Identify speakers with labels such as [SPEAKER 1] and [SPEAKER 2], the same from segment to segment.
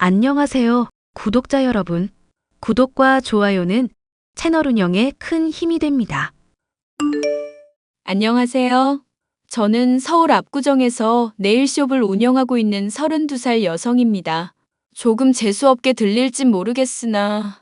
[SPEAKER 1] 안녕하세요, 구독자 여러분. 구독과 좋아요는 채널 운영에 큰 힘이 됩니다.
[SPEAKER 2] 안녕하세요. 저는 서울 압구정에서 네일숍을 운영하고 있는 32살 여성입니다. 조금 재수없게 들릴진 모르겠으나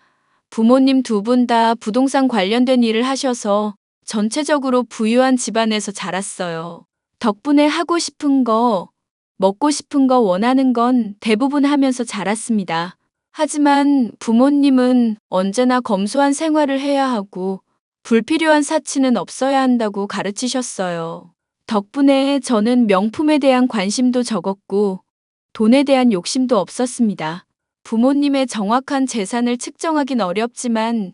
[SPEAKER 2] 부모님 두 분 다 부동산 관련된 일을 하셔서 전체적으로 부유한 집안에서 자랐어요. 덕분에 하고 싶은 거, 먹고 싶은 거 원하는 건 대부분 하면서 자랐습니다. 하지만 부모님은 언제나 검소한 생활을 해야 하고 불필요한 사치는 없어야 한다고 가르치셨어요. 덕분에 저는 명품에 대한 관심도 적었고 돈에 대한 욕심도 없었습니다. 부모님의 정확한 재산을 측정하긴 어렵지만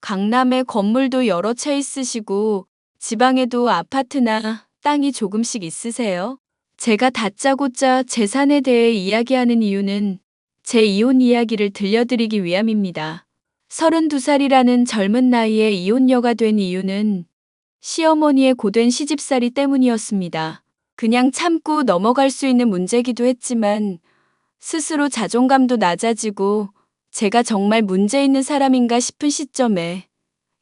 [SPEAKER 2] 강남에 건물도 여러 채 있으시고 지방에도 아파트나 땅이 조금씩 있으세요. 제가 다짜고짜 재산에 대해 이야기하는 이유는 제 이혼 이야기를 들려드리기 위함입니다. 32살이라는 젊은 나이에 이혼녀가 된 이유는 시어머니의 고된 시집살이 때문이었습니다. 그냥 참고 넘어갈 수 있는 문제기도 했지만 스스로 자존감도 낮아지고 제가 정말 문제 있는 사람인가 싶은 시점에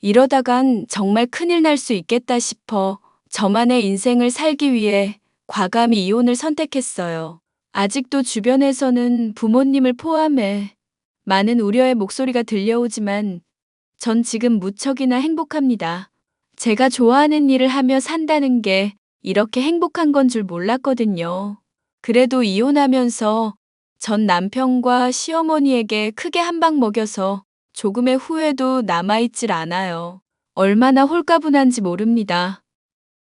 [SPEAKER 2] 이러다간 정말 큰일 날 수 있겠다 싶어 저만의 인생을 살기 위해 과감히 이혼을 선택했어요. 아직도 주변에서는 부모님을 포함해 많은 우려의 목소리가 들려오지만 전 지금 무척이나 행복합니다. 제가 좋아하는 일을 하며 산다는 게 이렇게 행복한 건 줄 몰랐거든요. 그래도 이혼하면서 전 남편과 시어머니에게 크게 한 방 먹여서 조금의 후회도 남아있질 않아요. 얼마나 홀가분한지 모릅니다.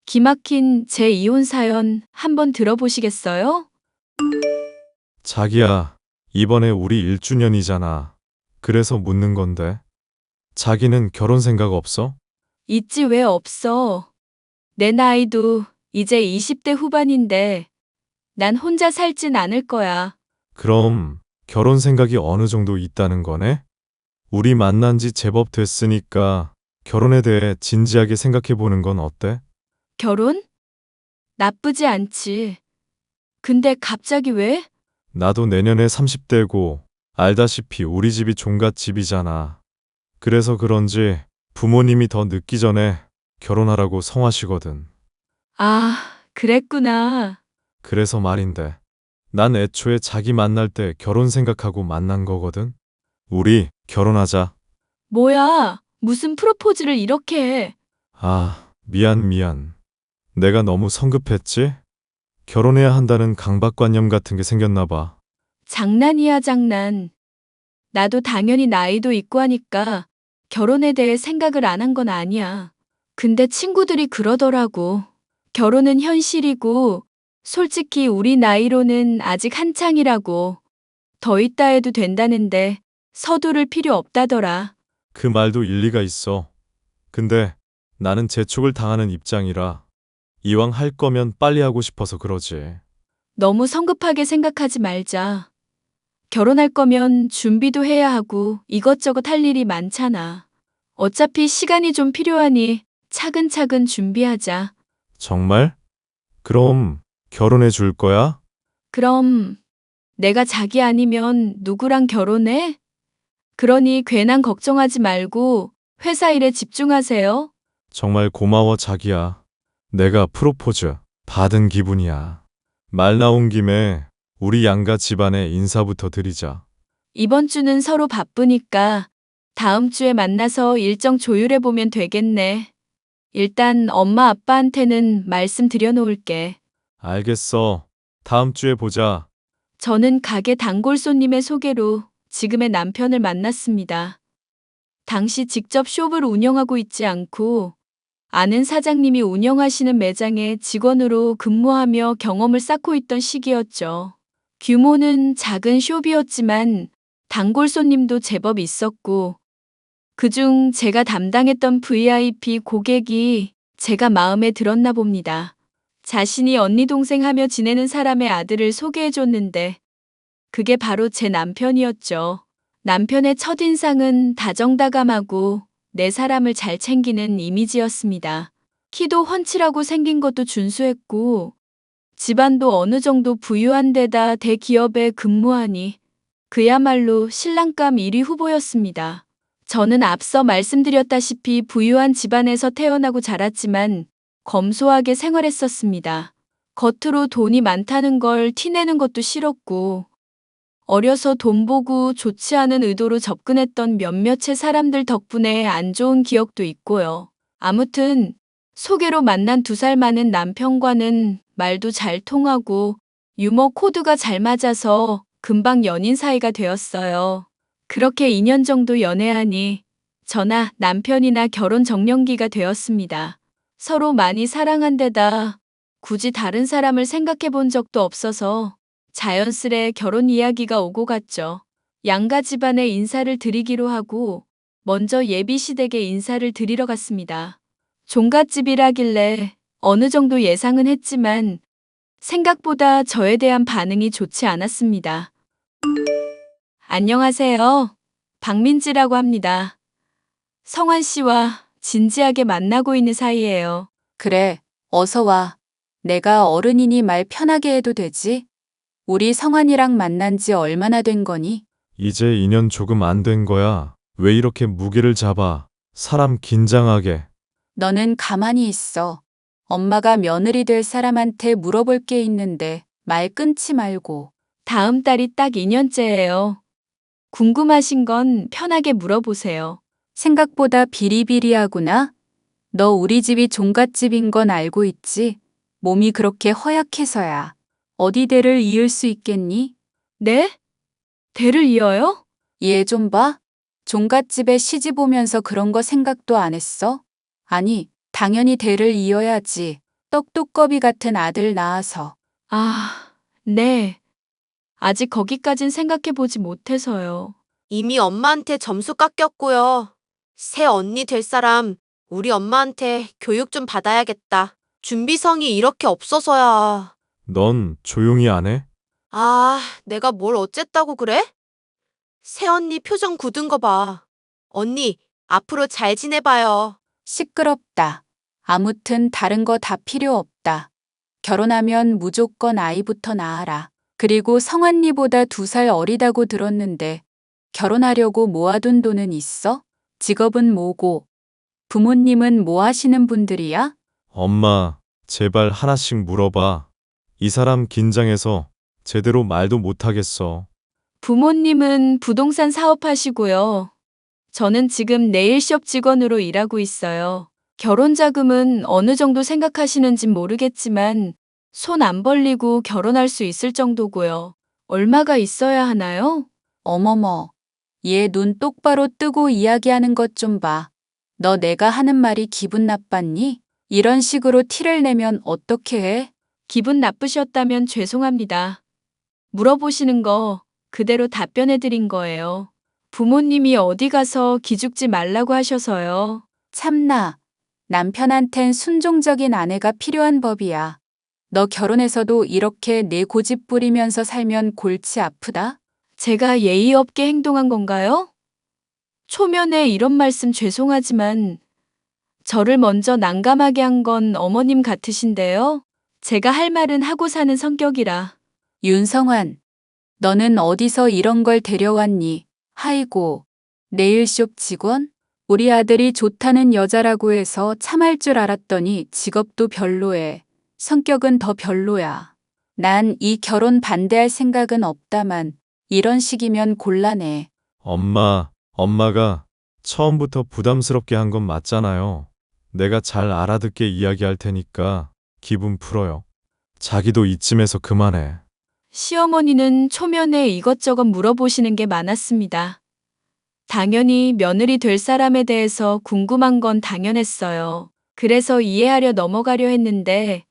[SPEAKER 2] 기막힌 제 이혼 사연 한번 들어보시겠어요?
[SPEAKER 3] 자기야, 이번에 우리 1주년이잖아. 그래서 묻는 건데. 자기는 결혼 생각 없어?
[SPEAKER 2] 있지 왜 없어. 내 나이도 이제 20대 후반인데 난 혼자 살진 않을 거야.
[SPEAKER 3] 그럼 결혼 생각이 어느 정도 있다는 거네? 우리 만난 지 제법 됐으니까 결혼에 대해 진지하게 생각해 보는 건 어때?
[SPEAKER 2] 결혼? 나쁘지 않지. 근데 갑자기 왜?
[SPEAKER 3] 나도 내년에 30대고 알다시피 우리 집이 종갓집이잖아. 그래서 그런지 부모님이 더 늦기 전에 결혼하라고 성하시거든.
[SPEAKER 2] 아, 그랬구나.
[SPEAKER 3] 그래서 말인데. 난 애초에 자기 만날 때 결혼 생각하고 만난 거거든. 우리 결혼하자.
[SPEAKER 2] 뭐야, 무슨 프로포즈를 이렇게 해.
[SPEAKER 3] 아, 미안. 내가 너무 성급했지? 결혼해야 한다는 강박관념 같은 게 생겼나 봐.
[SPEAKER 2] 장난이야, 장난. 나도 당연히 나이도 있고 하니까 결혼에 대해 생각을 안 한 건 아니야. 근데 친구들이 그러더라고. 결혼은 현실이고, 솔직히 우리 나이로는 아직 한창이라고. 더 있다 해도 된다는데 서두를 필요 없다더라.
[SPEAKER 3] 그 말도 일리가 있어. 근데 나는 재촉을 당하는 입장이라 이왕 할 거면 빨리 하고 싶어서 그러지.
[SPEAKER 2] 너무 성급하게 생각하지 말자. 결혼할 거면 준비도 해야 하고 이것저것 할 일이 많잖아. 어차피 시간이 좀 필요하니 차근차근 준비하자.
[SPEAKER 3] 정말? 그럼 결혼해 줄 거야?
[SPEAKER 2] 그럼 내가 자기 아니면 누구랑 결혼해? 그러니 괜한 걱정하지 말고 회사 일에 집중하세요.
[SPEAKER 3] 정말 고마워, 자기야. 내가 프로포즈 받은 기분이야. 말 나온 김에 우리 양가 집안에 인사부터 드리자.
[SPEAKER 2] 이번 주는 서로 바쁘니까 다음 주에 만나서 일정 조율해 보면 되겠네. 일단 엄마 아빠한테는 말씀드려 놓을게.
[SPEAKER 3] 알겠어. 다음 주에 보자.
[SPEAKER 2] 저는 가게 단골 손님의 소개로 지금의 남편을 만났습니다. 당시 직접 숍을 운영하고 있지 않고 아는 사장님이 운영하시는 매장에 직원으로 근무하며 경험을 쌓고 있던 시기였죠. 규모는 작은 숍이었지만 단골 손님도 제법 있었고 그중 제가 담당했던 VIP 고객이 제가 마음에 들었나 봅니다. 자신이 언니 동생 하며 지내는 사람의 아들을 소개해 줬는데 그게 바로 제 남편이었죠. 남편의 첫인상은 다정다감하고 내 사람을 잘 챙기는 이미지였습니다. 키도 훤칠하고 생긴 것도 준수했고 집안도 어느 정도 부유한 데다 대기업에 근무하니 그야말로 신랑감 1위 후보였습니다. 저는 앞서 말씀드렸다시피 부유한 집안에서 태어나고 자랐지만 검소하게 생활했었습니다. 겉으로 돈이 많다는 걸 티내는 것도 싫었고, 어려서 돈 보고 좋지 않은 의도로 접근했던 몇몇의 사람들 덕분에 안 좋은 기억도 있고요. 아무튼 소개로 만난 2살 많은 남편과는 말도 잘 통하고 유머 코드가 잘 맞아서 금방 연인 사이가 되었어요. 그렇게 2년 정도 연애하니 저나 남편이나 결혼 정년기가 되었습니다. 서로 많이 사랑한 데다 굳이 다른 사람을 생각해 본 적도 없어서 자연스레 결혼 이야기가 오고 갔죠. 양가 집안에 인사를 드리기로 하고 먼저 예비 시댁에 인사를 드리러 갔습니다. 종갓집이라길래 어느 정도 예상은 했지만 생각보다 저에 대한 반응이 좋지 않았습니다. 안녕하세요. 박민지라고 합니다. 성환 씨와 진지하게 만나고 있는 사이예요.
[SPEAKER 4] 그래, 어서 와. 내가 어른이니 말 편하게 해도 되지? 우리 성환이랑 만난 지 얼마나 된 거니?
[SPEAKER 3] 이제 2년 조금 안 된 거야. 왜 이렇게 무게를 잡아? 사람 긴장하게.
[SPEAKER 4] 너는 가만히 있어. 엄마가 며느리 될 사람한테 물어볼 게 있는데 말 끊지 말고.
[SPEAKER 2] 다음 달이 딱 2년째예요. 궁금하신 건 편하게 물어보세요.
[SPEAKER 4] 생각보다 비리비리하구나. 너 우리 집이 종갓집인 건 알고 있지? 몸이 그렇게 허약해서야. 어디 대를 이을 수 있겠니?
[SPEAKER 2] 네? 대를 이어요?
[SPEAKER 4] 얘 좀 봐. 종갓집에 시집 오면서 그런 거 생각도 안 했어? 아니, 당연히 대를 이어야지. 떡두꺼비 같은 아들 낳아서.
[SPEAKER 2] 아, 네. 아직 거기까진 생각해보지 못해서요.
[SPEAKER 5] 이미 엄마한테 점수 깎였고요. 새 언니 될 사람 우리 엄마한테 교육 좀 받아야겠다. 준비성이 이렇게 없어서야.
[SPEAKER 3] 넌 조용히 안 해?
[SPEAKER 5] 아, 내가 뭘 어쨌다고 그래? 새 언니 표정 굳은 거 봐. 언니, 앞으로 잘 지내봐요.
[SPEAKER 4] 시끄럽다. 아무튼 다른 거 다 필요 없다. 결혼하면 무조건 아이부터 낳아라. 그리고 성환이보다 2살 어리다고 들었는데 결혼하려고 모아둔 돈은 있어? 직업은 뭐고? 부모님은 뭐 하시는 분들이야?
[SPEAKER 3] 엄마, 제발 하나씩 물어봐. 이 사람 긴장해서 제대로 말도 못하겠어.
[SPEAKER 2] 부모님은 부동산 사업하시고요. 저는 지금 네일숍 직원으로 일하고 있어요. 결혼 자금은 어느 정도 생각하시는진 모르겠지만 손 안 벌리고 결혼할 수 있을 정도고요. 얼마가 있어야 하나요?
[SPEAKER 4] 어머머, 얘 눈 똑바로 뜨고 이야기하는 것 좀 봐. 너 내가 하는 말이 기분 나빴니? 이런 식으로 티를 내면 어떻게 해?
[SPEAKER 2] 기분 나쁘셨다면 죄송합니다. 물어보시는 거 그대로 답변해 드린 거예요. 부모님이 어디 가서 기죽지 말라고 하셔서요.
[SPEAKER 4] 참나, 남편한텐 순종적인 아내가 필요한 법이야. 너 결혼해서도 이렇게 내 고집 부리면서 살면 골치 아프다?
[SPEAKER 2] 제가 예의 없게 행동한 건가요? 초면에 이런 말씀 죄송하지만 저를 먼저 난감하게 한 건 어머님 같으신데요. 제가 할 말은 하고 사는 성격이라.
[SPEAKER 4] 윤성환, 너는 어디서 이런 걸 데려왔니? 하이고, 네일숍 직원? 우리 아들이 좋다는 여자라고 해서 참할 줄 알았더니 직업도 별로에 성격은 더 별로야. 난 이 결혼 반대할 생각은 없다만 이런 식이면 곤란해.
[SPEAKER 3] 엄마가 처음부터 부담스럽게 한 건 맞잖아요. 내가 잘 알아듣게 이야기할 테니까 기분 풀어요. 자기도 이쯤에서 그만해.
[SPEAKER 2] 시어머니는 초면에 이것저것 물어보시는 게 많았습니다. 당연히 며느리 될 사람에 대해서 궁금한 건 당연했어요. 그래서 이해하려 넘어가려 했는데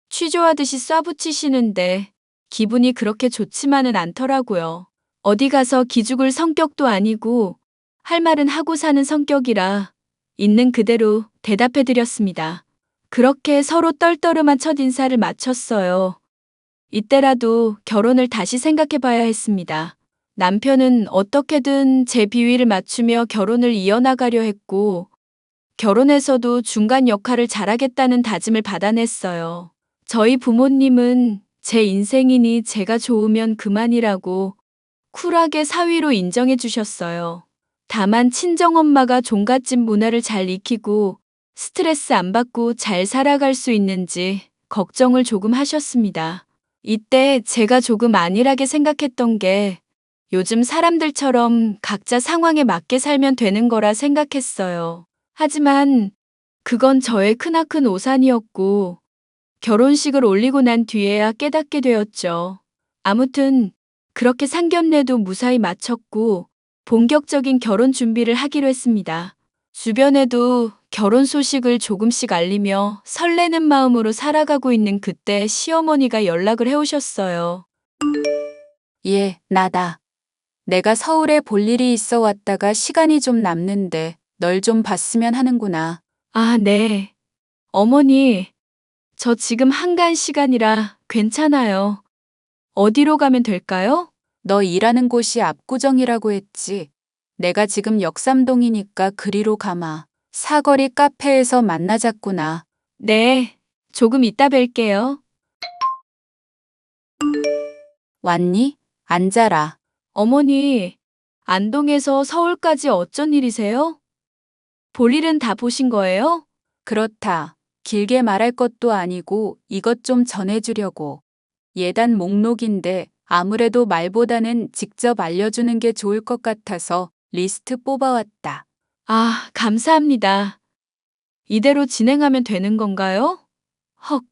[SPEAKER 2] 취조하듯이 쏴붙이시는데 기분이 그렇게 좋지만은 않더라고요. 어디 가서 기죽을 성격도 아니고 할 말은 하고 사는 성격이라 있는 그대로 대답해 드렸습니다. 그렇게 서로 떨떠름한 첫인사를 마쳤어요. 이때라도 결혼을 다시 생각해 봐야 했습니다. 남편은 어떻게든 제 비위를 맞추며 결혼을 이어나가려 했고, 결혼해서도 중간 역할을 잘하겠다는 다짐을 받아냈어요. 저희 부모님은 제 인생이니 제가 좋으면 그만이라고 쿨하게 사위로 인정해 주셨어요. 다만 친정엄마가 종갓집 문화를 잘 익히고 스트레스 안 받고 잘 살아갈 수 있는지 걱정을 조금 하셨습니다. 이때 제가 조금 안일하게 생각했던 게 요즘 사람들처럼 각자 상황에 맞게 살면 되는 거라 생각했어요. 하지만 그건 저의 크나큰 오산이었고 결혼식을 올리고 난 뒤에야 깨닫게 되었죠. 아무튼 그렇게 상견례도 무사히 마쳤고 본격적인 결혼 준비를 하기로 했습니다. 주변에도 결혼 소식을 조금씩 알리며 설레는 마음으로 살아가고 있는 그때 시어머니가 연락을 해오셨어요.
[SPEAKER 4] 예, 나다. 내가 서울에 볼 일이 있어 왔다가 시간이 좀 남는데 널 좀 봤으면 하는구나.
[SPEAKER 2] 아, 네. 어머니, 저 지금 한가한 시간이라 괜찮아요. 어디로 가면 될까요?
[SPEAKER 4] 너 일하는 곳이 압구정이라고 했지. 내가 지금 역삼동이니까 그리로 가마. 사거리 카페에서 만나자꾸나.
[SPEAKER 2] 네, 조금 이따 뵐게요.
[SPEAKER 4] 왔니? 앉아라.
[SPEAKER 2] 어머니, 안동에서 서울까지 어쩐 일이세요? 볼 일은 다 보신 거예요?
[SPEAKER 4] 그렇다. 길게 말할 것도 아니고 이것 좀 전해주려고. 예단 목록인데 아무래도 말보다는 직접 알려주는 게 좋을 것 같아서 리스트 뽑아왔다.
[SPEAKER 2] 아, 감사합니다. 이대로 진행하면 되는 건가요? 헉,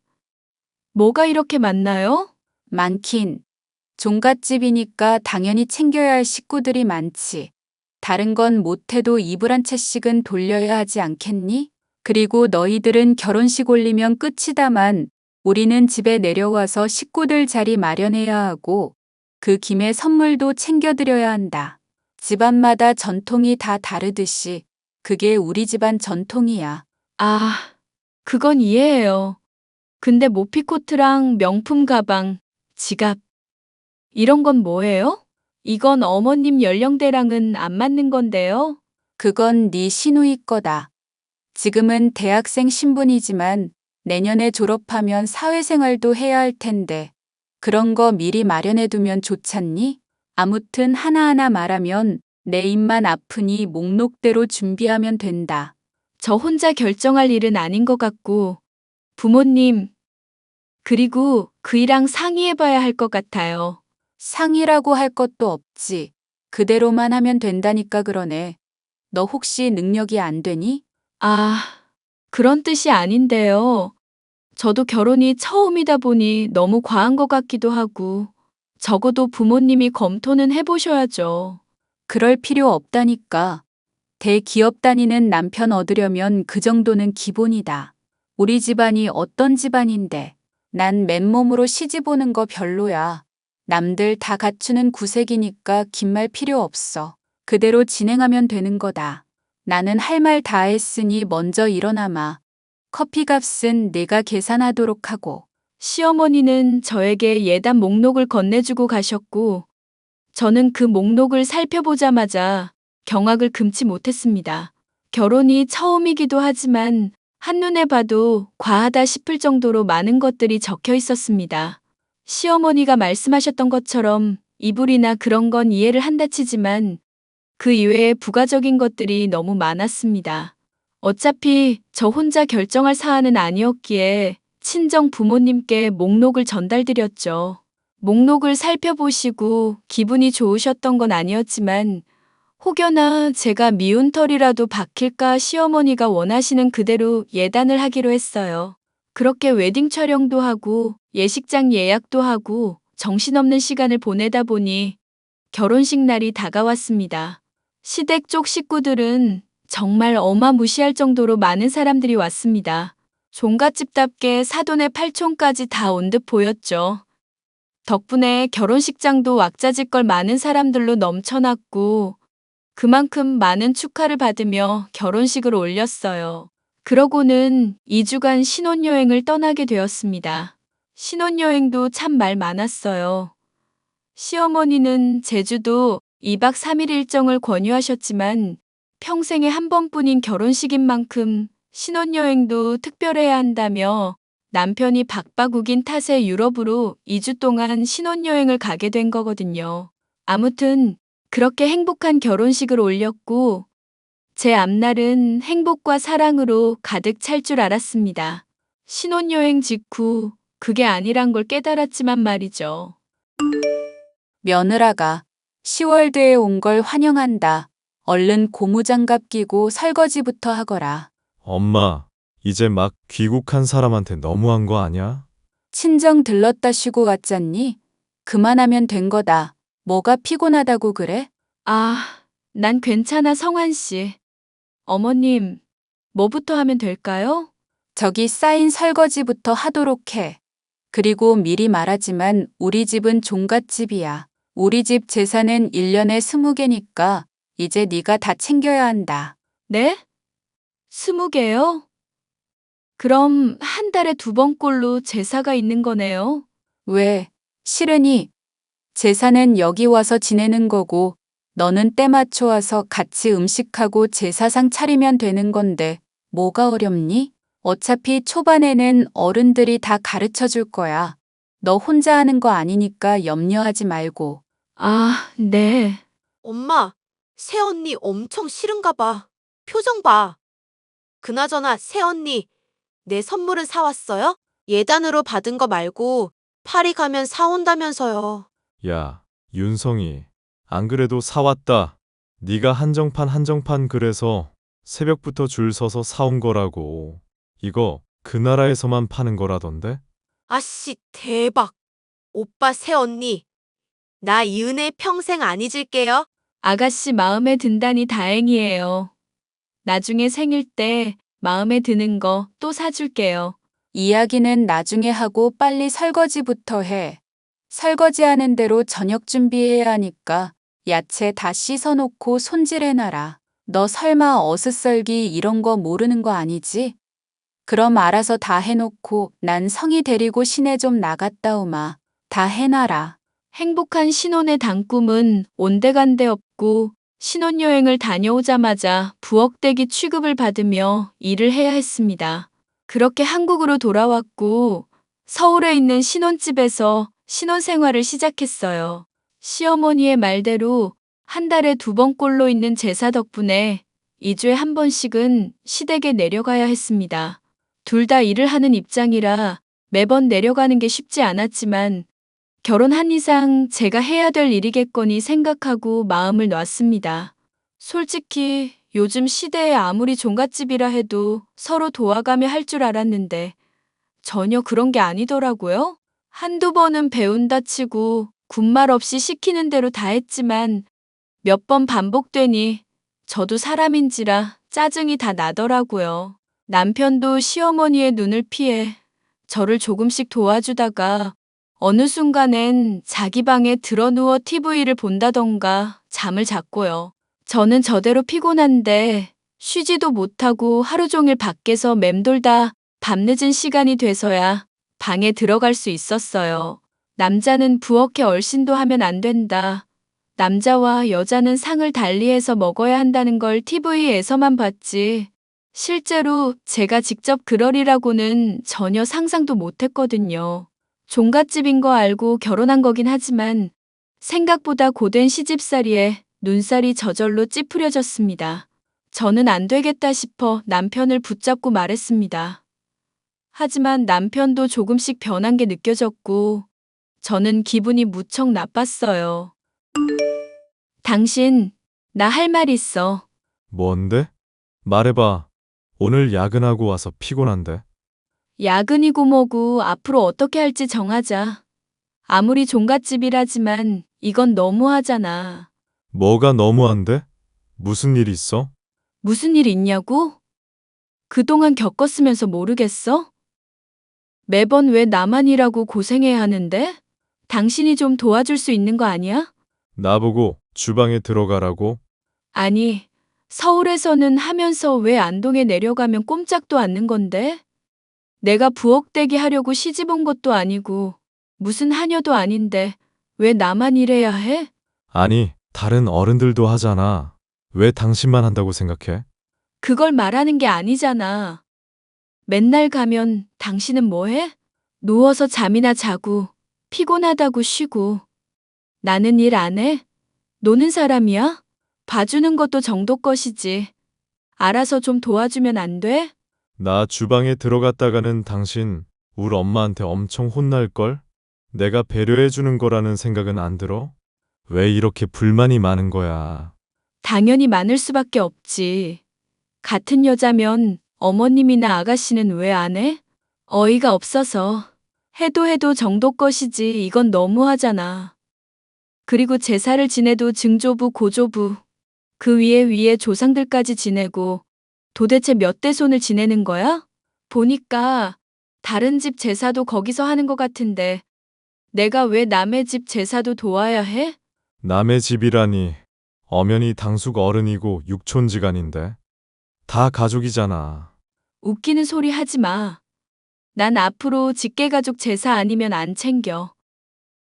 [SPEAKER 2] 뭐가 이렇게 많나요?
[SPEAKER 4] 많긴. 종갓집이니까 당연히 챙겨야 할 식구들이 많지. 다른 건 못해도 이불 한 채씩은 돌려야 하지 않겠니? 그리고 너희들은 결혼식 올리면 끝이다만 우리는 집에 내려와서 식구들 자리 마련해야 하고 그 김에 선물도 챙겨드려야 한다. 집안마다 전통이 다 다르듯이 그게 우리 집안 전통이야.
[SPEAKER 2] 아, 그건 이해해요. 근데 모피코트랑 명품 가방, 지갑, 이런 건 뭐예요? 이건 어머님 연령대랑은 안 맞는 건데요.
[SPEAKER 4] 그건 네 시누이 거다. 지금은 대학생 신분이지만 내년에 졸업하면 사회생활도 해야 할 텐데 그런 거 미리 마련해두면 좋잖니? 아무튼 하나하나 말하면 내 입만 아프니 목록대로 준비하면 된다.
[SPEAKER 2] 저 혼자 결정할 일은 아닌 것 같고, 부모님, 그리고 그이랑 상의해봐야 할 것 같아요.
[SPEAKER 4] 상의라고 할 것도 없지. 그대로만 하면 된다니까 그러네. 너 혹시 능력이 안 되니?
[SPEAKER 2] 아, 그런 뜻이 아닌데요. 저도 결혼이 처음이다 보니 너무 과한 것 같기도 하고, 적어도 부모님이 검토는 해보셔야죠.
[SPEAKER 4] 그럴 필요 없다니까. 대기업 다니는 남편 얻으려면 그 정도는 기본이다. 우리 집안이 어떤 집안인데. 난 맨몸으로 시집 오는 거 별로야. 남들 다 갖추는 구색이니까 긴 말 필요 없어. 그대로 진행하면 되는 거다. 나는 할 말 다 했으니 먼저 일어나마. 커피 값은 내가 계산하도록 하고.
[SPEAKER 2] 시어머니는 저에게 예단 목록을 건네주고 가셨고, 저는 그 목록을 살펴보자마자 경악을 금치 못했습니다. 결혼이 처음이기도 하지만 한눈에 봐도 과하다 싶을 정도로 많은 것들이 적혀 있었습니다. 시어머니가 말씀하셨던 것처럼 이불이나 그런 건 이해를 한다 치지만 그 이외에 부가적인 것들이 너무 많았습니다. 어차피 저 혼자 결정할 사안은 아니었기에 친정 부모님께 목록을 전달드렸죠. 목록을 살펴보시고 기분이 좋으셨던 건 아니었지만 혹여나 제가 미운 털이라도 박힐까 시어머니가 원하시는 그대로 예단을 하기로 했어요. 그렇게 웨딩 촬영도 하고 예식장 예약도 하고 정신없는 시간을 보내다 보니 결혼식 날이 다가왔습니다. 시댁 쪽 식구들은 정말 어마무시할 정도로 많은 사람들이 왔습니다. 종갓집답게 사돈의 팔촌까지 다 온 듯 보였죠. 덕분에 결혼식장도 왁자지껄 많은 사람들로 넘쳐났고 그만큼 많은 축하를 받으며 결혼식을 올렸어요. 그러고는 2주간 신혼여행을 떠나게 되었습니다. 신혼여행도 참 말 많았어요. 시어머니는 제주도 2박 3일 일정을 권유하셨지만 평생에 한 번뿐인 결혼식인 만큼 신혼여행도 특별해야 한다며 남편이 박박욱인 탓에 유럽으로 2주 동안 신혼여행을 가게 된 거거든요. 아무튼 그렇게 행복한 결혼식을 올렸고 제 앞날은 행복과 사랑으로 가득 찰 줄 알았습니다. 신혼여행 직후 그게 아니란 걸 깨달았지만 말이죠.
[SPEAKER 4] 며느라가 시월드에 온 걸 환영한다. 얼른 고무장갑 끼고 설거지부터 하거라.
[SPEAKER 3] 엄마, 이제 막 귀국한 사람한테 너무한 거 아니야?
[SPEAKER 4] 친정 들렀다 쉬고 갔잖니? 그만하면 된 거다. 뭐가 피곤하다고 그래?
[SPEAKER 2] 아, 난 괜찮아, 성환 씨. 어머님, 뭐부터 하면 될까요?
[SPEAKER 4] 저기 쌓인 설거지부터 하도록 해. 그리고 미리 말하지만 우리 집은 종갓집이야. 우리 집 제사는 1년에 20개니까 이제 네가 다 챙겨야 한다.
[SPEAKER 2] 네? 20개요? 그럼 한 달에 2번꼴로 제사가 있는 거네요.
[SPEAKER 4] 왜? 싫으니? 제사는 여기 와서 지내는 거고 너는 때 맞춰 와서 같이 음식하고 제사상 차리면 되는 건데 뭐가 어렵니? 어차피 초반에는 어른들이 다 가르쳐 줄 거야. 너 혼자 하는 거 아니니까 염려하지 말고.
[SPEAKER 2] 아, 네.
[SPEAKER 5] 엄마, 새언니 엄청 싫은가 봐. 표정 봐. 그나저나 새언니, 내 선물은 사왔어요? 예단으로 받은 거 말고 파리 가면 사온다면서요.
[SPEAKER 3] 야, 윤성이. 안 그래도 사왔다. 네가 한정판 그래서 새벽부터 줄 서서 사온 거라고. 이거 그 나라에서만 파는 거라던데?
[SPEAKER 5] 아씨, 대박. 오빠 새언니, 나 이 은혜 평생 안 잊을게요.
[SPEAKER 2] 아가씨 마음에 든다니 다행이에요. 나중에 생일 때 마음에 드는 거 또 사줄게요.
[SPEAKER 4] 이야기는 나중에 하고 빨리 설거지부터 해. 설거지하는 대로 저녁 준비해야 하니까 야채 다 씻어놓고 손질해놔라. 너 설마 어슷썰기 이런 거 모르는 거 아니지? 그럼 알아서 다 해놓고 난 성희 데리고 시내 좀 나갔다 오마. 다 해놔라.
[SPEAKER 2] 행복한 신혼의 단꿈은 온데간데 없고 신혼여행을 다녀오자마자 부엌대기 취급을 받으며 일을 해야 했습니다. 그렇게 한국으로 돌아왔고 서울에 있는 신혼집에서 신혼생활을 시작했어요. 시어머니의 말대로 한 달에 2번꼴로 있는 제사 덕분에 2주에 한 번씩은 시댁에 내려가야 했습니다. 둘 다 일을 하는 입장이라 매번 내려가는 게 쉽지 않았지만 결혼한 이상 제가 해야 될 일이겠거니 생각하고 마음을 놨습니다. 솔직히 요즘 시대에 아무리 종갓집이라 해도 서로 도와가며 할 줄 알았는데 전혀 그런 게 아니더라고요. 한두 번은 배운다 치고 군말 없이 시키는 대로 다 했지만 몇 번 반복되니 저도 사람인지라 짜증이 다 나더라고요. 남편도 시어머니의 눈을 피해 저를 조금씩 도와주다가 어느 순간엔 자기 방에 드러누워 TV를 본다던가 잠을 잤고요. 저는 저대로 피곤한데 쉬지도 못하고 하루 종일 밖에서 맴돌다 밤늦은 시간이 돼서야 방에 들어갈 수 있었어요. 남자는 부엌에 얼씬도 하면 안 된다. 남자와 여자는 상을 달리해서 먹어야 한다는 걸 TV에서만 봤지. 실제로 제가 직접 그러리라고는 전혀 상상도 못했거든요. 종갓집인 거 알고 결혼한 거긴 하지만 생각보다 고된 시집살이에 눈살이 저절로 찌푸려졌습니다. 저는 안 되겠다 싶어 남편을 붙잡고 말했습니다. 하지만 남편도 조금씩 변한 게 느껴졌고 저는 기분이 무척 나빴어요. 당신, 나 할 말 있어.
[SPEAKER 3] 뭔데? 말해봐. 오늘 야근하고 와서 피곤한데.
[SPEAKER 2] 야근이고 뭐고 앞으로 어떻게 할지 정하자. 아무리 종갓집이라지만 이건 너무하잖아.
[SPEAKER 3] 뭐가 너무한데? 무슨 일 있어?
[SPEAKER 2] 무슨 일 있냐고? 그동안 겪었으면서 모르겠어? 매번 왜 나만 일하고 고생해야 하는데? 당신이 좀 도와줄 수 있는 거 아니야?
[SPEAKER 3] 나보고 주방에 들어가라고?
[SPEAKER 2] 아니, 서울에서는 하면서 왜 안동에 내려가면 꼼짝도 않는 건데? 내가 부엌대기 하려고 시집 온 것도 아니고 무슨 하녀도 아닌데 왜 나만 일해야 해?
[SPEAKER 3] 아니, 다른 어른들도 하잖아. 왜 당신만 한다고 생각해?
[SPEAKER 2] 그걸 말하는 게 아니잖아. 맨날 가면 당신은 뭐 해? 누워서 잠이나 자고 피곤하다고 쉬고 나는 일 안 해? 노는 사람이야? 봐주는 것도 정도 것이지. 알아서 좀 도와주면 안 돼?
[SPEAKER 3] 나 주방에 들어갔다가는 당신 우리 엄마한테 엄청 혼날걸? 내가 배려해주는 거라는 생각은 안 들어? 왜 이렇게 불만이 많은 거야?
[SPEAKER 2] 당연히 많을 수밖에 없지. 같은 여자면 어머님이나 아가씨는 왜 안 해? 어이가 없어서. 해도 정도 것이지 이건 너무하잖아. 그리고 제사를 지내도 증조부, 고조부, 그 위에 조상들까지 지내고 도대체 몇 대 손을 지내는 거야? 보니까 다른 집 제사도 거기서 하는 것 같은데 내가 왜 남의 집 제사도 도와야 해?
[SPEAKER 3] 남의 집이라니. 엄연히 당숙 어른이고 육촌지간인데. 다 가족이잖아.
[SPEAKER 2] 웃기는 소리 하지 마. 난 앞으로 직계가족 제사 아니면 안 챙겨.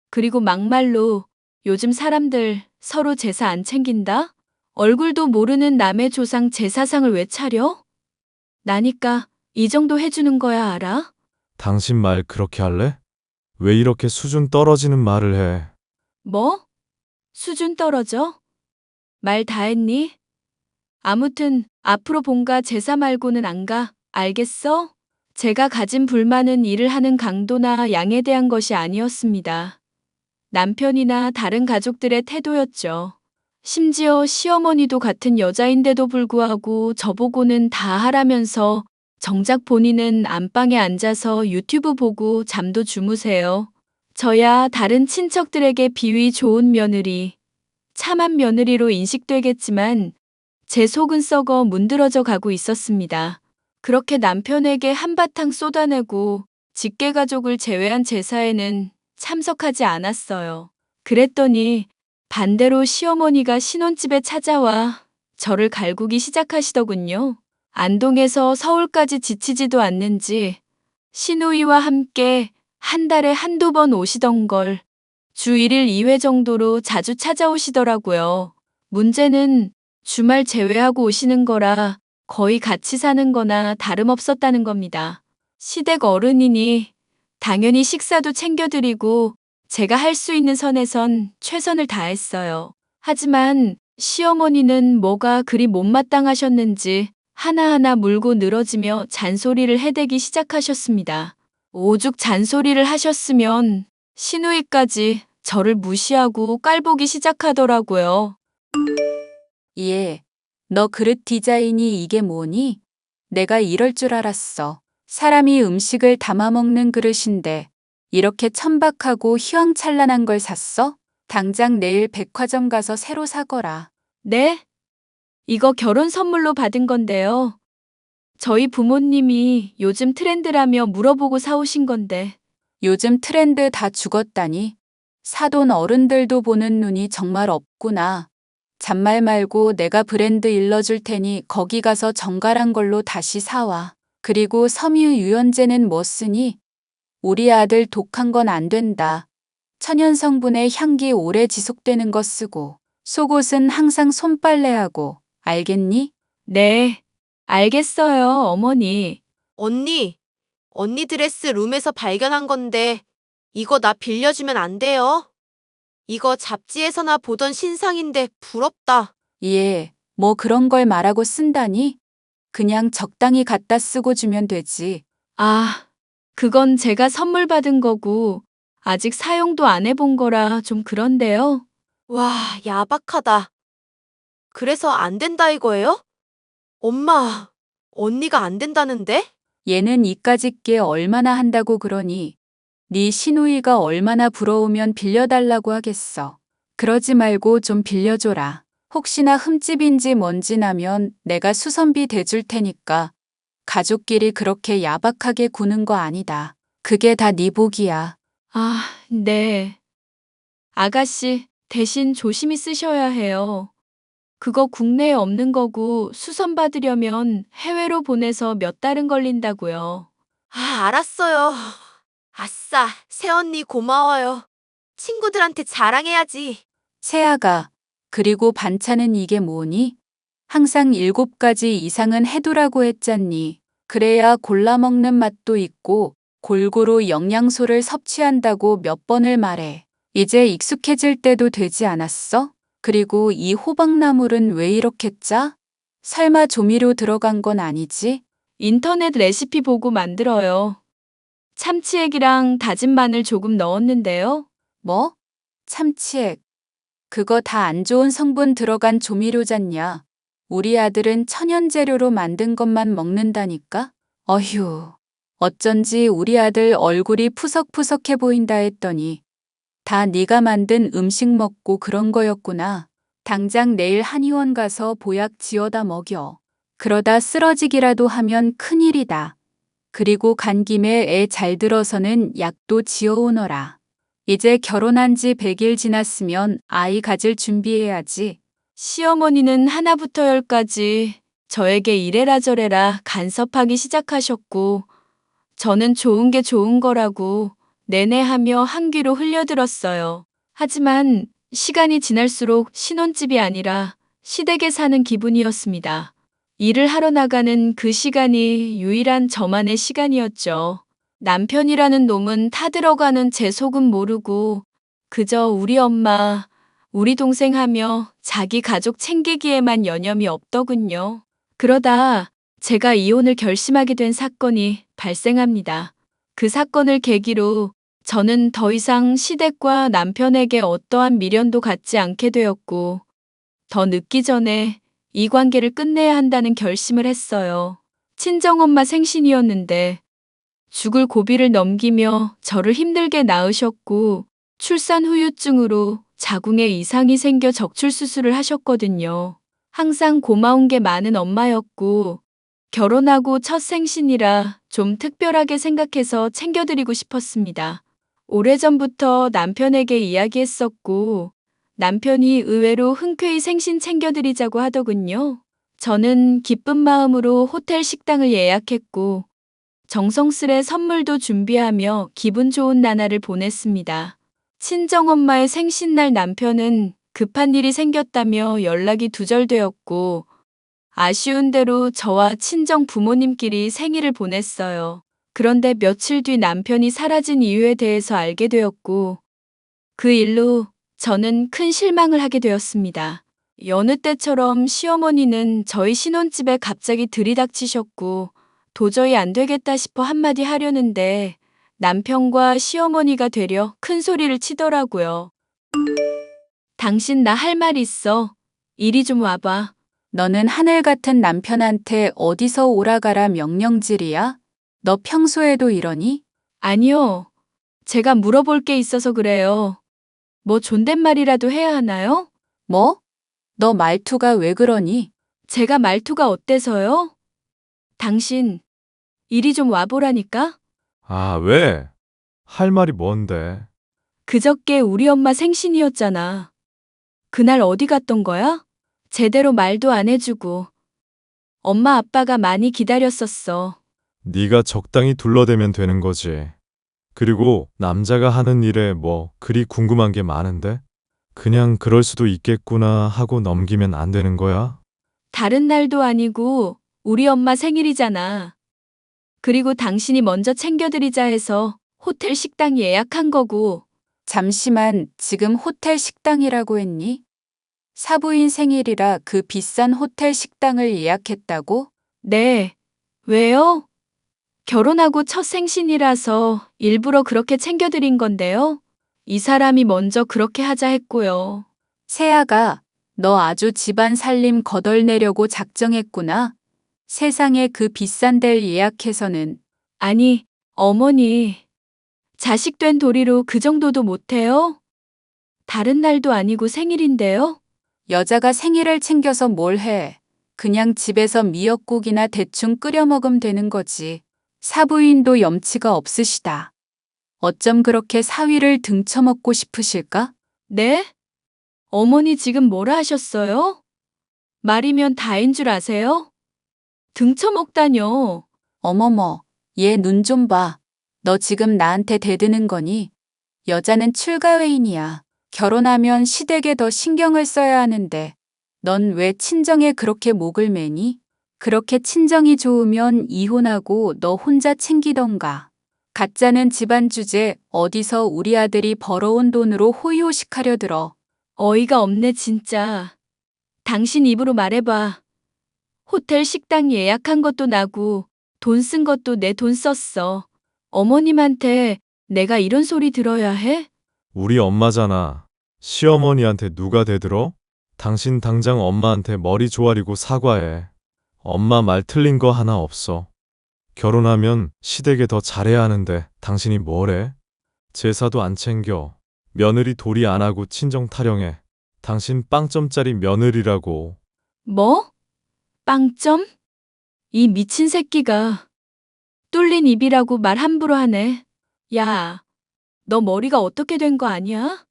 [SPEAKER 2] 그리고 막말로 요즘 사람들 서로 제사 안 챙긴다? 얼굴도 모르는 남의 조상 제사상을 왜 차려? 나니까 이 정도 해주는 거야, 알아?
[SPEAKER 3] 당신 말 그렇게 할래? 왜 이렇게 수준 떨어지는 말을 해?
[SPEAKER 2] 뭐? 수준 떨어져? 말 다 했니? 아무튼 앞으로 본가 제사 말고는 안 가. 알겠어? 제가 가진 불만은 일을 하는 강도나 양에 대한 것이 아니었습니다. 남편이나 다른 가족들의 태도였죠. 심지어 시어머니도 같은 여자인데도 불구하고 저보고는 다 하라면서 정작 본인은 안방에 앉아서 유튜브 보고 잠도 주무세요. 저야 다른 친척들에게 비위 좋은 며느리, 참한 며느리로 인식되겠지만 제 속은 썩어 문드러져 가고 있었습니다. 그렇게 남편에게 한바탕 쏟아내고 직계가족을 제외한 제사에는 참석하지 않았어요. 그랬더니 반대로 시어머니가 신혼집에 찾아와 저를 갈구기 시작하시더군요. 안동에서 서울까지 지치지도 않는지 시누이와 함께 한 달에 한두 번 오시던 걸 주 1일 2회 정도로 자주 찾아오시더라고요. 문제는 주말 제외하고 오시는 거라 거의 같이 사는 거나 다름없었다는 겁니다. 시댁 어른이니 당연히 식사도 챙겨드리고 제가 할 수 있는 선에선 최선을 다했어요. 하지만 시어머니는 뭐가 그리 못마땅하셨는지 하나하나 물고 늘어지며 잔소리를 해대기 시작하셨습니다. 오죽 잔소리를 하셨으면 시누이까지 저를 무시하고 깔보기 시작하더라고요.
[SPEAKER 4] 예. 너 그릇 디자인이 이게 뭐니? 내가 이럴 줄 알았어. 사람이 음식을 담아 먹는 그릇인데 이렇게 천박하고 휘황찬란한 걸 샀어? 당장 내일 백화점 가서 새로 사거라.
[SPEAKER 2] 네? 이거 결혼 선물로 받은 건데요. 저희 부모님이 요즘 트렌드라며 물어보고 사오신 건데.
[SPEAKER 4] 요즘 트렌드 다 죽었다니. 사돈 어른들도 보는 눈이 정말 없구나. 잔말 말고 내가 브랜드 일러줄 테니 거기 가서 정갈한 걸로 다시 사와. 그리고 섬유 유연제는 뭐 쓰니? 우리 아들 독한 건 안 된다. 천연 성분의 향기 오래 지속되는 거 쓰고 속옷은 항상 손빨래하고 알겠니?
[SPEAKER 2] 네, 알겠어요, 어머니.
[SPEAKER 5] 언니 드레스 룸에서 발견한 건데 이거 나 빌려주면 안 돼요? 이거 잡지에서나 보던 신상인데 부럽다.
[SPEAKER 4] 예, 뭐 그런 걸 말하고 쓴다니? 그냥 적당히 갖다 쓰고 주면 되지.
[SPEAKER 2] 아, 그건 제가 선물 받은 거고 아직 사용도 안 해본 거라 좀 그런데요.
[SPEAKER 5] 와, 야박하다. 그래서 안 된다 이거예요? 엄마, 언니가 안 된다는데?
[SPEAKER 4] 얘는 이까짓 게 얼마나 한다고 그러니? 네 시누이가 얼마나 부러우면 빌려달라고 하겠어. 그러지 말고 좀 빌려줘라. 혹시나 흠집인지 뭔지 나면 내가 수선비 대줄 테니까. 가족끼리 그렇게 야박하게 구는 거 아니다. 그게 다 네 복이야.
[SPEAKER 2] 아, 네. 아가씨, 대신 조심히 쓰셔야 해요. 그거 국내에 없는 거고 수선 받으려면 해외로 보내서 몇 달은 걸린다고요.
[SPEAKER 5] 아, 알았어요. 아싸, 새언니 고마워요. 친구들한테 자랑해야지.
[SPEAKER 4] 세아가, 그리고 반찬은 이게 뭐니? 항상 7가지 이상은 해두라고 했잖니. 그래야 골라 먹는 맛도 있고 골고루 영양소를 섭취한다고 몇 번을 말해. 이제 익숙해질 때도 되지 않았어? 그리고 이 호박나물은 왜 이렇게 짜? 설마 조미료 들어간 건 아니지?
[SPEAKER 2] 인터넷 레시피 보고 만들어요. 참치액이랑 다진 마늘 조금 넣었는데요.
[SPEAKER 4] 뭐? 참치액. 그거 다 안 좋은 성분 들어간 조미료잖냐. 우리 아들은 천연 재료로 만든 것만 먹는다니까? 어휴. 어쩐지 우리 아들 얼굴이 푸석푸석해 보인다 했더니 다 네가 만든 음식 먹고 그런 거였구나. 당장 내일 한의원 가서 보약 지어다 먹여. 그러다 쓰러지기라도 하면 큰일이다. 그리고 간 김에 애 잘 들어서는 약도 지어오너라. 이제 결혼한 지 100일 지났으면 아이 가질 준비해야지.
[SPEAKER 2] 시어머니는 하나부터 열까지 저에게 이래라 저래라 간섭하기 시작하셨고, 저는 좋은 게 좋은 거라고 내내 하며 한 귀로 흘려들었어요. 하지만 시간이 지날수록 신혼집이 아니라 시댁에 사는 기분이었습니다. 일을 하러 나가는 그 시간이 유일한 저만의 시간이었죠. 남편이라는 놈은 타들어가는 제 속은 모르고 그저 우리 엄마, 우리 동생 하며 자기 가족 챙기기에만 여념이 없더군요. 그러다 제가 이혼을 결심하게 된 사건이 발생합니다. 그 사건을 계기로 저는 더 이상 시댁과 남편에게 어떠한 미련도 갖지 않게 되었고, 더 늦기 전에 이 관계를 끝내야 한다는 결심을 했어요. 친정엄마 생신이었는데 죽을 고비를 넘기며 저를 힘들게 낳으셨고, 출산 후유증으로 자궁에 이상이 생겨 적출 수술을 하셨거든요. 항상 고마운 게 많은 엄마였고, 결혼하고 첫 생신이라 좀 특별하게 생각해서 챙겨드리고 싶었습니다. 오래전부터 남편에게 이야기했었고, 남편이 의외로 흔쾌히 생신 챙겨드리자고 하더군요. 저는 기쁜 마음으로 호텔 식당을 예약했고, 정성스레 선물도 준비하며 기분 좋은 나날을 보냈습니다. 친정엄마의 생신날 남편은 급한 일이 생겼다며 연락이 두절되었고, 아쉬운 대로 저와 친정 부모님끼리 생일을 보냈어요. 그런데 며칠 뒤 남편이 사라진 이유에 대해서 알게 되었고, 그 일로 저는 큰 실망을 하게 되었습니다. 여느 때처럼 시어머니는 저희 신혼집에 갑자기 들이닥치셨고, 도저히 안 되겠다 싶어 한마디 하려는데 남편과 시어머니가 되려 큰 소리를 치더라고요. 당신 나 할 말 있어. 이리 좀 와봐.
[SPEAKER 4] 너는 하늘 같은 남편한테 어디서 오라가라 명령질이야? 너 평소에도 이러니?
[SPEAKER 2] 아니요. 제가 물어볼 게 있어서 그래요. 뭐 존댓말이라도 해야 하나요?
[SPEAKER 4] 뭐? 너 말투가 왜 그러니?
[SPEAKER 2] 제가 말투가 어때서요? 당신, 이리 좀 와보라니까?
[SPEAKER 3] 아, 왜? 할 말이 뭔데?
[SPEAKER 2] 그저께 우리 엄마 생신이었잖아. 그날 어디 갔던 거야? 제대로 말도 안 해주고. 엄마 아빠가 많이 기다렸었어.
[SPEAKER 3] 네가 적당히 둘러대면 되는 거지. 그리고 남자가 하는 일에 뭐 그리 궁금한 게 많은데? 그냥 그럴 수도 있겠구나 하고 넘기면 안 되는 거야?
[SPEAKER 2] 다른 날도 아니고 우리 엄마 생일이잖아. 그리고 당신이 먼저 챙겨드리자 해서 호텔 식당 예약한 거고.
[SPEAKER 4] 잠시만, 지금 호텔 식당이라고 했니? 사부인 생일이라 그 비싼 호텔 식당을 예약했다고?
[SPEAKER 2] 네. 왜요? 결혼하고 첫 생신이라서 일부러 그렇게 챙겨드린 건데요. 이 사람이 먼저 그렇게 하자 했고요.
[SPEAKER 4] 세아가, 너 아주 집안 살림 거덜내려고 작정했구나. 세상에 그 비싼 데를 예약해서는.
[SPEAKER 2] 아니, 어머니. 자식 된 도리로 그 정도도 못해요? 다른 날도 아니고 생일인데요?
[SPEAKER 4] 여자가 생일을 챙겨서 뭘 해. 그냥 집에서 미역국이나 대충 끓여 먹으면 되는 거지. 사부인도 염치가 없으시다. 어쩜 그렇게 사위를 등쳐먹고 싶으실까?
[SPEAKER 2] 네? 어머니 지금 뭐라 하셨어요? 말이면 다인 줄 아세요? 등쳐먹다뇨.
[SPEAKER 4] 어머머, 얘 눈 좀 봐. 너 지금 나한테 대드는 거니? 여자는 출가회인이야. 결혼하면 시댁에 더 신경을 써야 하는데 넌 왜 친정에 그렇게 목을 매니? 그렇게 친정이 좋으면 이혼하고 너 혼자 챙기던가. 가짜는 집안 주제 어디서 우리 아들이 벌어온 돈으로 호의호식하려 들어.
[SPEAKER 2] 어이가 없네, 진짜. 당신 입으로 말해봐. 호텔 식당 예약한 것도 나고, 돈 쓴 것도 내 돈 썼어. 어머님한테 내가 이런 소리 들어야 해?
[SPEAKER 3] 우리 엄마잖아. 시어머니한테 누가 대들어? 당신 당장 엄마한테 머리 조아리고 사과해. 엄마 말 틀린 거 하나 없어. 결혼하면 시댁에 더 잘해야 하는데 당신이 뭐래? 제사도 안 챙겨. 며느리 도리 안 하고 친정 타령해. 당신 빵점짜리 며느리라고.
[SPEAKER 2] 뭐? 빵점? 이 미친 새끼가 뚫린 입이라고 말 함부로 하네. 야, 너 머리가 어떻게 된 거 아니야?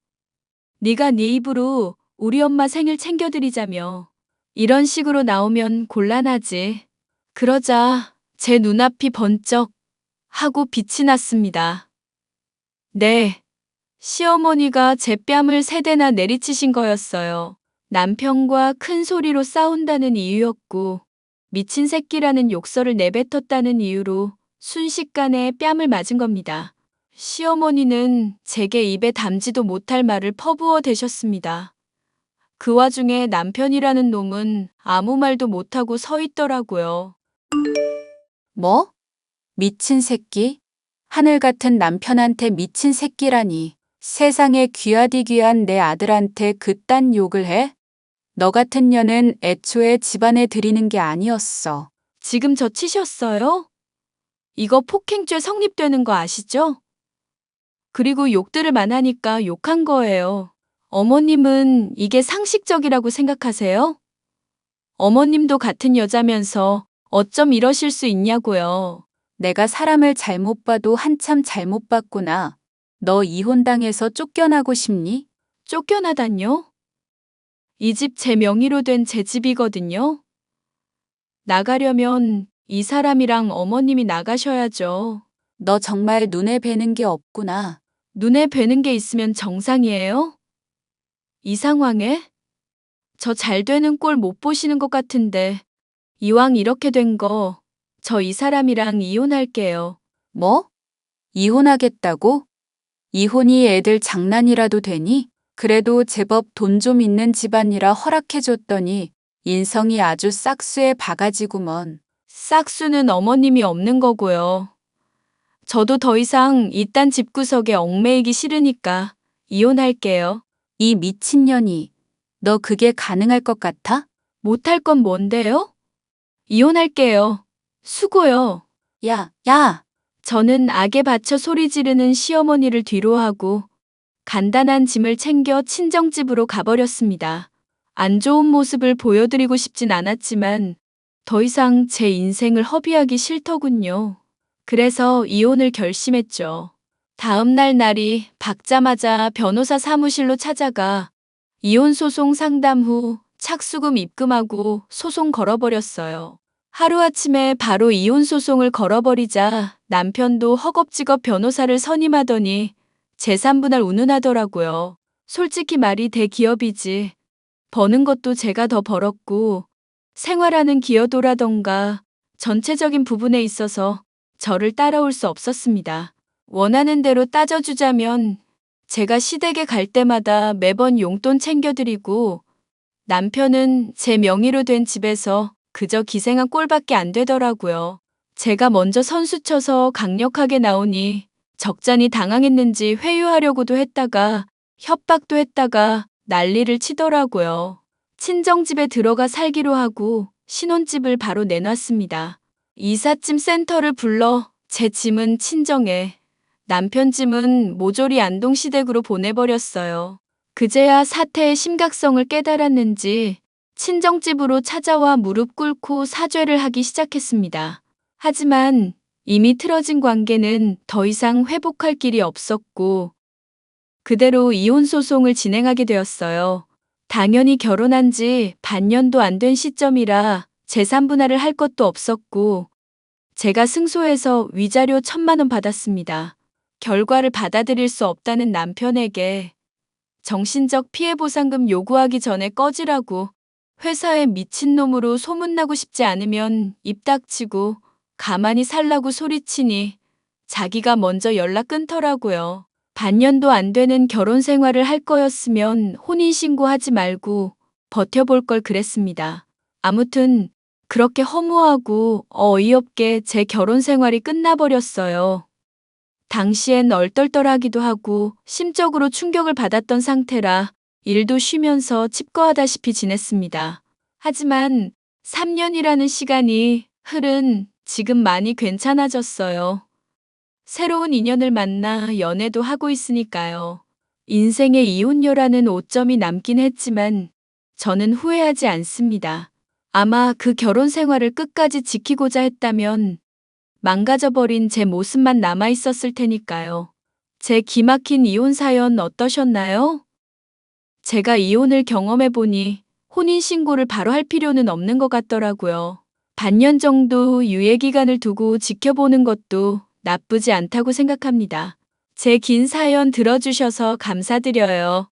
[SPEAKER 2] 네가 네 입으로 우리 엄마 생일 챙겨드리자며. 이런 식으로 나오면 곤란하지. 그러자 제 눈앞이 번쩍 하고 빛이 났습니다. 네, 시어머니가 제 뺨을 3대나 내리치신 거였어요. 남편과 큰 소리로 싸운다는 이유였고, 미친 새끼라는 욕설을 내뱉었다는 이유로 순식간에 뺨을 맞은 겁니다. 시어머니는 제게 입에 담지도 못할 말을 퍼부어 대셨습니다. 그 와중에 남편이라는 놈은 아무 말도 못하고 서 있더라고요.
[SPEAKER 4] 뭐? 미친 새끼? 하늘 같은 남편한테 미친 새끼라니. 세상에 귀하디 귀한 내 아들한테 그딴 욕을 해? 너 같은 년은 애초에 집안에 들이는 게 아니었어.
[SPEAKER 2] 지금 저 치셨어요? 이거 폭행죄 성립되는 거 아시죠? 그리고 욕들을 많으니까 욕한 거예요. 어머님은 이게 상식적이라고 생각하세요? 어머님도 같은 여자면서 어쩜 이러실 수 있냐고요.
[SPEAKER 4] 내가 사람을 잘못 봐도 한참 잘못 봤구나. 너 이혼당해서 쫓겨나고 싶니?
[SPEAKER 2] 쫓겨나다뇨? 이 집 제 명의로 된 제 집이거든요. 나가려면 이 사람이랑 어머님이 나가셔야죠.
[SPEAKER 4] 너 정말 눈에 뵈는 게 없구나.
[SPEAKER 2] 눈에 뵈는 게 있으면 정상이에요? 이 상황에? 저 잘 되는 꼴 못 보시는 것 같은데, 이왕 이렇게 된 거, 저 이 사람이랑 이혼할게요.
[SPEAKER 4] 뭐? 이혼하겠다고? 이혼이 애들 장난이라도 되니? 그래도 제법 돈 좀 있는 집안이라 허락해줬더니 인성이 아주 싹수의 바가지구먼.
[SPEAKER 2] 싹수는 어머님이 없는 거고요. 저도 더 이상 이딴 집구석에 얽매이기 싫으니까 이혼할게요.
[SPEAKER 4] 이 미친년이. 너 그게 가능할 것 같아?
[SPEAKER 2] 못할 건 뭔데요? 이혼할게요. 수고요.
[SPEAKER 4] 야.
[SPEAKER 2] 저는 악에 받쳐 소리 지르는 시어머니를 뒤로하고 간단한 짐을 챙겨 친정집으로 가버렸습니다. 안 좋은 모습을 보여드리고 싶진 않았지만 더 이상 제 인생을 허비하기 싫더군요. 그래서 이혼을 결심했죠. 다음 날 날이 밝자마자 변호사 사무실로 찾아가 이혼소송 상담 후 착수금 입금하고 소송 걸어버렸어요. 하루아침에 바로 이혼소송을 걸어버리자 남편도 허겁지겁 변호사를 선임하더니 재산분할 운운하더라고요. 솔직히 말이 대기업이지. 버는 것도 제가 더 벌었고 생활하는 기여도라던가 전체적인 부분에 있어서 저를 따라올 수 없었습니다. 원하는 대로 따져주자면 제가 시댁에 갈 때마다 매번 용돈 챙겨드리고 남편은 제 명의로 된 집에서 그저 기생한 꼴밖에 안 되더라고요. 제가 먼저 선수쳐서 강력하게 나오니 적잖이 당황했는지 회유하려고도 했다가 협박도 했다가 난리를 치더라고요. 친정집에 들어가 살기로 하고 신혼집을 바로 내놨습니다. 이삿짐 센터를 불러 제 짐은 친정에, 남편 짐은 모조리 안동시댁으로 보내버렸어요. 그제야 사태의 심각성을 깨달았는지 친정집으로 찾아와 무릎 꿇고 사죄를 하기 시작했습니다. 하지만 이미 틀어진 관계는 더 이상 회복할 길이 없었고 그대로 이혼 소송을 진행하게 되었어요. 당연히 결혼한 지 반년도 안 된 시점이라 재산 분할을 할 것도 없었고 제가 승소해서 위자료 1,000만 원 받았습니다. 결과를 받아들일 수 없다는 남편에게 정신적 피해 보상금 요구하기 전에 꺼지라고 회사에 미친놈으로 소문나고 싶지 않으면 입 닥치고 가만히 살라고 소리치니 자기가 먼저 연락 끊더라고요. 반년도 안 되는 결혼 생활을 할 거였으면 혼인신고하지 말고 버텨볼 걸 그랬습니다. 아무튼 그렇게 허무하고 어이없게 제 결혼 생활이 끝나버렸어요. 당시엔 얼떨떨하기도 하고 심적으로 충격을 받았던 상태라 일도 쉬면서 칩거하다시피 지냈습니다. 하지만 3년이라는 시간이 흐른 지금 많이 괜찮아졌어요. 새로운 인연을 만나 연애도 하고 있으니까요. 인생에 이혼녀라는 오점이 남긴 했지만 저는 후회하지 않습니다. 아마 그 결혼 생활을 끝까지 지키고자 했다면 망가져버린 제 모습만 남아 있었을 테니까요. 제 기막힌 이혼 사연 어떠셨나요? 제가 이혼을 경험해보니 혼인신고를 바로 할 필요는 없는 것 같더라고요. 반년 정도 유예기간을 두고 지켜보는 것도 나쁘지 않다고 생각합니다. 제 긴 사연 들어주셔서 감사드려요.